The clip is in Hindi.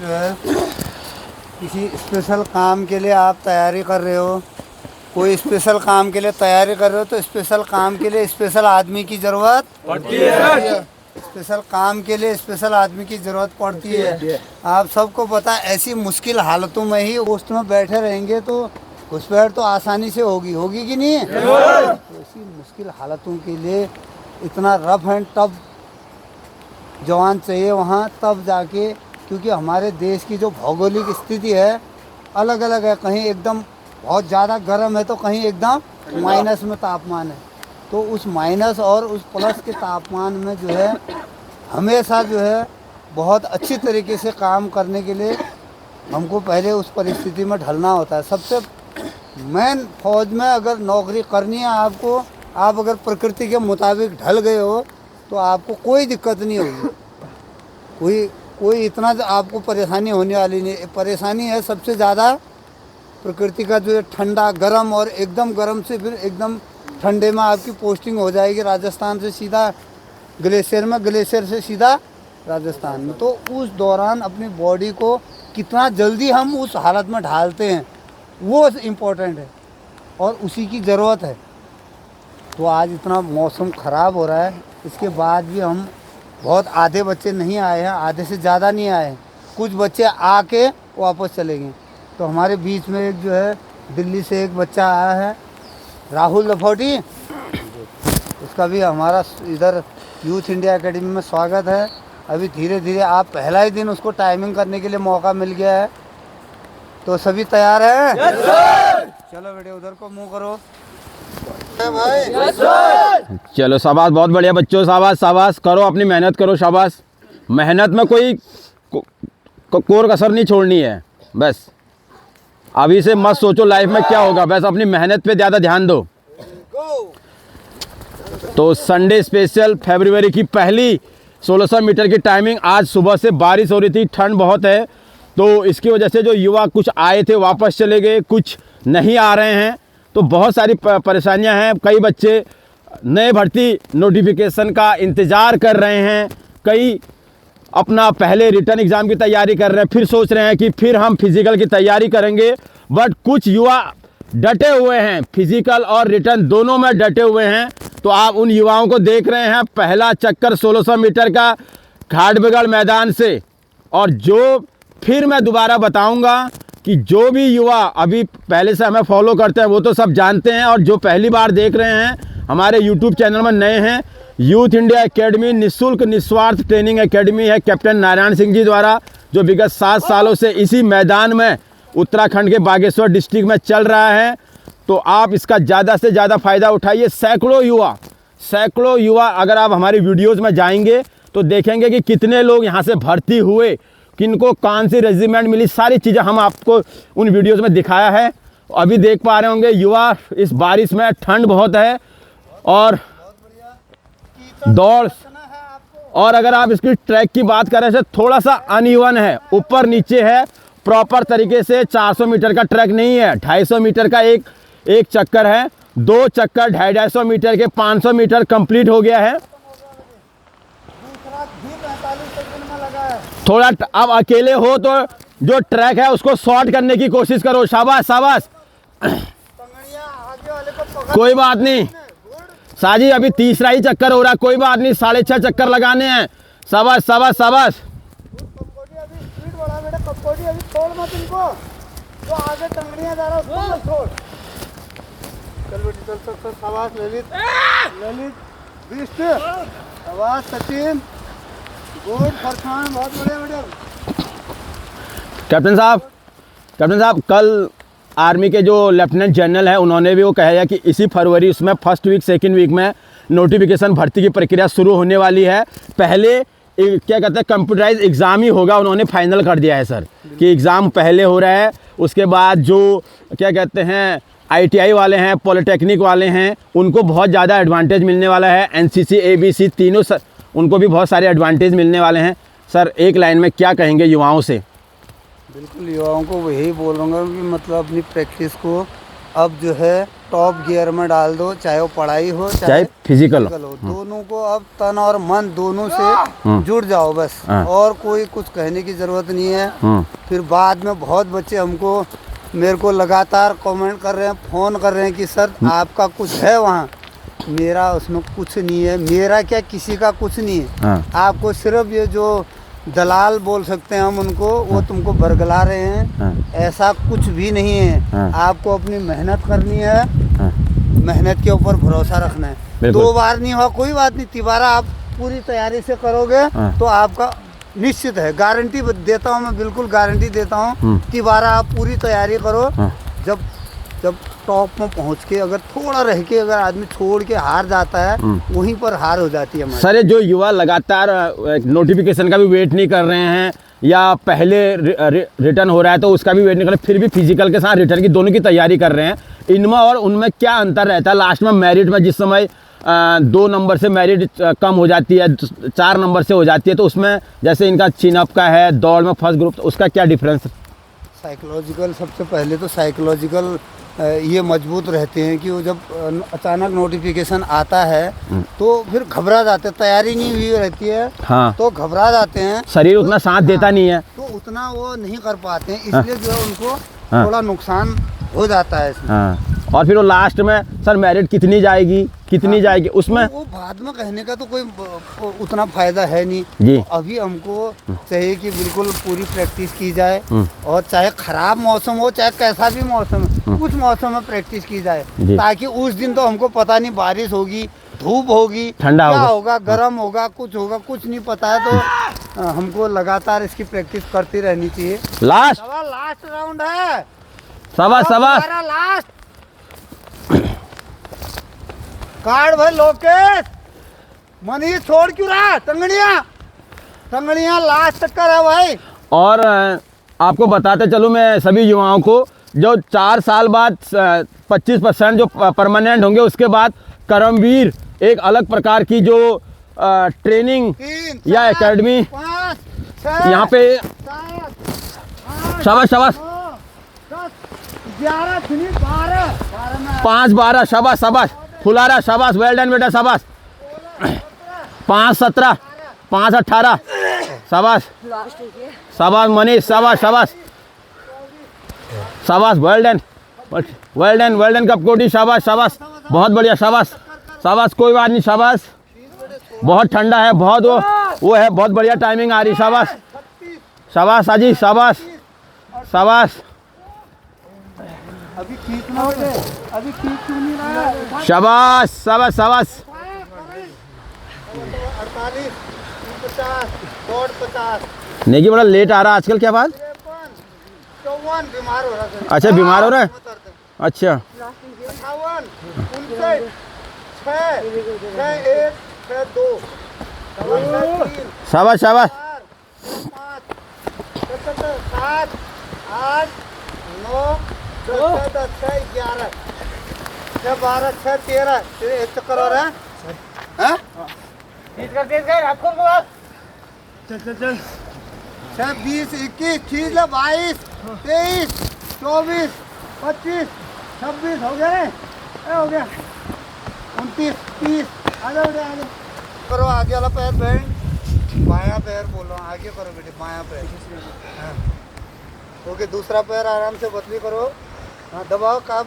जो है किसी स्पेशल काम के लिए आप तैयारी कर रहे हो, कोई स्पेशल काम के लिए तैयारी कर रहे हो, तो स्पेशल काम के लिए स्पेशल आदमी की ज़रूरत पड़ती है। स्पेशल काम के लिए स्पेशल आदमी की ज़रूरत पड़ती है। आप सबको पता है, ऐसी मुश्किल हालतों में ही पोस्ट में बैठे रहेंगे तो घुसपैठ तो आसानी से होगी कि नहीं? तो ऐसी मुश्किल हालतों के लिए इतना रफ एंड टफ जवान चाहिए वहाँ, तब जाके, क्योंकि हमारे देश की जो भौगोलिक स्थिति है अलग अलग है। कहीं एकदम बहुत ज़्यादा गर्म है तो कहीं एकदम माइनस में तापमान है। तो उस माइनस और उस प्लस के तापमान में जो है हमेशा जो है बहुत अच्छी तरीके से काम करने के लिए हमको पहले उस परिस्थिति में ढलना होता है। सबसे मेन फौज में अगर नौकरी करनी है आपको, आप अगर प्रकृति के मुताबिक ढल गए हो तो आपको कोई दिक्कत नहीं होगी, कोई इतना आपको परेशानी होने वाली नहीं। परेशानी है सबसे ज़्यादा प्रकृति का जो ठंडा गर्म, और एकदम गर्म से फिर एकदम ठंडे में आपकी पोस्टिंग हो जाएगी राजस्थान से सीधा ग्लेशियर में, ग्लेशियर से सीधा राजस्थान में। तो उस दौरान अपनी बॉडी को कितना जल्दी हम उस हालत में ढालते हैं वो इम्पोर्टेंट है और उसी की ज़रूरत है। तो आज इतना मौसम ख़राब हो रहा है, इसके बाद भी हम बहुत आधे बच्चे नहीं आए हैं, आधे से ज़्यादा नहीं आए हैं, कुछ बच्चे आके वापस चले गए। तो हमारे बीच में एक जो है दिल्ली से एक बच्चा आया है, राहुल लफोटी, उसका भी हमारा इधर यूथ इंडिया एकेडमी में स्वागत है। अभी धीरे धीरे आप पहला ही दिन उसको टाइमिंग करने के लिए मौका मिल गया है, तो सभी तैयार हैं? चलो बेटे उधर को मुँह करो भाई। चलो शाबाश, बहुत बढ़िया बच्चों, शाबाश शाबाश, करो अपनी मेहनत करो, शाबाश। मेहनत में कोई कोर कसर नहीं छोड़नी है। बस अभी से मत सोचो लाइफ में क्या होगा, बस अपनी मेहनत पे ज़्यादा ध्यान दो। तो संडे स्पेशल फरवरी की पहली 1600 मीटर की टाइमिंग। आज सुबह से बारिश हो रही थी, ठंड बहुत है, तो इसकी वजह से जो युवा कुछ आए थे वापस चले गए, कुछ नहीं आ रहे हैं, तो बहुत सारी परेशानियां हैं। कई बच्चे नए भर्ती नोटिफिकेशन का इंतज़ार कर रहे हैं, कई अपना पहले रिटर्न एग्ज़ाम की तैयारी कर रहे हैं, फिर सोच रहे हैं कि फिर हम फिज़िकल की तैयारी करेंगे। बट कुछ युवा डटे हुए हैं, फिज़िकल और रिटर्न दोनों में डटे हुए हैं। तो आप उन युवाओं को देख रहे हैं, पहला चक्कर 1600 मीटर का घाटबगड़ मैदान से। और जो फिर मैं दोबारा बताऊंगा कि जो भी युवा अभी पहले से हमें फॉलो करते हैं वो तो सब जानते हैं, और जो पहली बार देख रहे हैं हमारे यूट्यूब चैनल में नए हैं, यूथ इंडिया एकेडमी निःशुल्क निस्वार्थ ट्रेनिंग एकेडमी है कैप्टन नारायण सिंह जी द्वारा, जो विगत 7 सालों से इसी मैदान में उत्तराखंड के बागेश्वर डिस्ट्रिक्ट में चल रहा है। तो आप इसका ज़्यादा से ज़्यादा फ़ायदा उठाइए। सैकड़ों युवा अगर आप हमारी वीडियोज़ में जाएंगे तो देखेंगे कि कितने लोग यहाँ से भर्ती हुए, किनको कौन सी रेजिमेंट मिली, सारी चीज़ें हम आपको उन वीडियोज़ में दिखाया है। अभी देख पा रहे होंगे युवा इस बारिश में, ठंड बहुत है और दौड़, और अगर आप इसकी ट्रैक की बात करें तो थोड़ा सा अनइवन है, ऊपर नीचे है, प्रॉपर तरीके से 400 मीटर का ट्रैक नहीं है, 250 मीटर का एक चक्कर है, 2 चक्कर 250 मीटर के 500 मीटर कंप्लीट हो गया है। थोड़ा अब अकेले हो तो जो ट्रैक है उसको शॉर्ट करने की कोशिश करो, शाबाश शाबाश। कोई बात नहीं साजी, अभी तीसरा ही चक्कर हो रहा है, कोई बात नहीं, 6.5 चक्कर लगाने हैं, शाबाश शाबाश शाबाश। कैप्टन साहब कल आर्मी के जो लेफ्टिनेंट जनरल है उन्होंने भी वो कहा है कि इसी फरवरी उसमें फर्स्ट वीक सेकंड वीक में नोटिफिकेशन भर्ती की प्रक्रिया शुरू होने वाली है। पहले क्या कहते हैं कंप्यूटराइज एग्ज़ाम ही होगा, उन्होंने फाइनल कर दिया है सर कि एग्ज़ाम पहले हो रहा है। उसके बाद जो क्या कहते हैं ITI वाले हैं, पॉलिटेक्निक वाले हैं, उनको बहुत ज़्यादा एडवांटेज मिलने वाला है। NCC ABC तीनों सर उनको भी बहुत सारे एडवांटेज मिलने वाले हैं। सर एक लाइन में क्या कहेंगे युवाओं से? बिल्कुल युवाओं को वही बोलूँगा कि मतलब अपनी प्रैक्टिस को अब जो है टॉप गियर में डाल दो, चाहे वो पढ़ाई हो चाहे फिजिकल हो। दोनों को अब तन और मन दोनों से जुड़ जाओ बस, और कोई कुछ कहने की जरूरत नहीं है। फिर बाद में बहुत बच्चे हमको मेरे को लगातार कमेंट कर रहे हैं, फ़ोन कर रहे हैं कि सर आपका कुछ है वहाँ। मेरा उसमें कुछ नहीं है, मेरा क्या किसी का कुछ नहीं है। आपको सिर्फ ये जो दलाल बोल सकते हैं हम उनको, वो तुमको बरगला रहे हैं। ऐसा कुछ भी नहीं है। आपको अपनी मेहनत करनी है, मेहनत के ऊपर भरोसा रखना है। 2 बार नहीं हुआ कोई बात नहीं, तिबारा आप पूरी तैयारी से करोगे तो आपका निश्चित है, गारंटी देता हूँ मैं, बिल्कुल गारंटी देता हूँ। तिबारा आप पूरी तैयारी करो। जब टॉप में पहुँच के अगर थोड़ा रह के अगर आदमी छोड़ के हार जाता है, वहीं पर हार हो जाती है हमारी। सर ये जो युवा लगातार नोटिफिकेशन का भी वेट नहीं कर रहे हैं, या पहले रिटर्न हो रहा है तो उसका भी वेट नहीं कर रहे, फिर भी फिजिकल के साथ रिटर्न की दोनों की तैयारी कर रहे हैं, इनमें और उनमें क्या अंतर रहता है? लास्ट में मेरिट में जिस समय 2 नंबर से मेरिट कम हो जाती है, 4 नंबर से हो जाती है, तो उसमें जैसे इनका चिनअप का है, दौड़ में फर्स्ट ग्रुप, उसका क्या डिफरेंस? साइकोलॉजिकल, सबसे पहले तो साइकोलॉजिकल ये मजबूत रहते हैं कि वो जब अचानक नोटिफिकेशन आता है तो फिर घबरा जाते हैं, तैयारी नहीं हुई रहती है। हाँ। तो घबरा जाते हैं, शरीर उतना साथ देता नहीं है, तो उतना वो नहीं कर पाते हैं, इसलिए जो है उनको थोड़ा नुकसान हो जाता है इसमें। हाँ। और फिर वो लास्ट में सर मेरिट कितनी जाएगी, कितनी जाएगी, उसमें वो बाद में कहने का तो कोई उतना फायदा है नहीं जी। तो अभी हमको चाहिए कि बिल्कुल पूरी प्रैक्टिस की जाए, और चाहे खराब मौसम हो चाहे कैसा भी मौसम हो, कुछ मौसम में प्रैक्टिस की जाए, ताकि उस दिन तो हमको पता नहीं बारिश होगी, धूप होगी, ठंडा होगा, गर्म होगा, कुछ नहीं पता है। तो हमको लगातार इसकी प्रैक्टिस करती रहनी चाहिए। लास्ट राउंड है, शाबाश शाबाश। लास्ट कार्ड भाई लोकेश, मनी छोड़ क्यों रहा? टंगड़िया लास्ट तक है भाई। और आपको बताते चलूँ मैं सभी युवाओं को, जो 4 साल बाद 25% जो परमानेंट होंगे, उसके बाद कर्मवीर एक अलग प्रकार की जो ट्रेनिंग या एकेडमी यहाँ पे, शाबाश शाबाश, 11 फिनिश 12 5 12 शाबाश शाबाश, फुलारा शाबाश, वेल डन बेटा शाबाश, 5 17 5 18 शाबाश शाबाश मनीष, शाबाश शाबाश शाबाश, वेल डन कप कोटी, शाबाश शाबाश, बहुत बढ़िया, शाबाश शाबाश, कोई बात नहीं, शाबाश, बहुत ठंडा है, बहुत वो है, बहुत बढ़िया टाइमिंग आ रही, शाबाश शाबाश साजी, शाबाश शाबाश, अभी खींचना है, अभी खींच क्यों नहीं रहा है? शाबाश शाबाश शाबाश। 48 50 50 नेगी बड़ा लेट आ रहा आजकल, क्या बात? 54 बीमार हो रहा है। अच्छा बीमार हो रहा है, अच्छा 58 59 6 1 6 2 शाबाश शाबाश, 5 7 8 9 10 10 11 6 12 6 13 एक चक्कर हो रहा है। चल 6 20 21 खींच लो, 22 23 24 25 26 हो गया, हो गया 29 30 आ जाओ आगे करो, आगे वाला पैर बैंड, बायां पैर बोलो, आगे करो बेटे, बायां पैर। हाँ। ओके, दूसरा पैर आराम से बदली करो, हाँ दबाओ, काम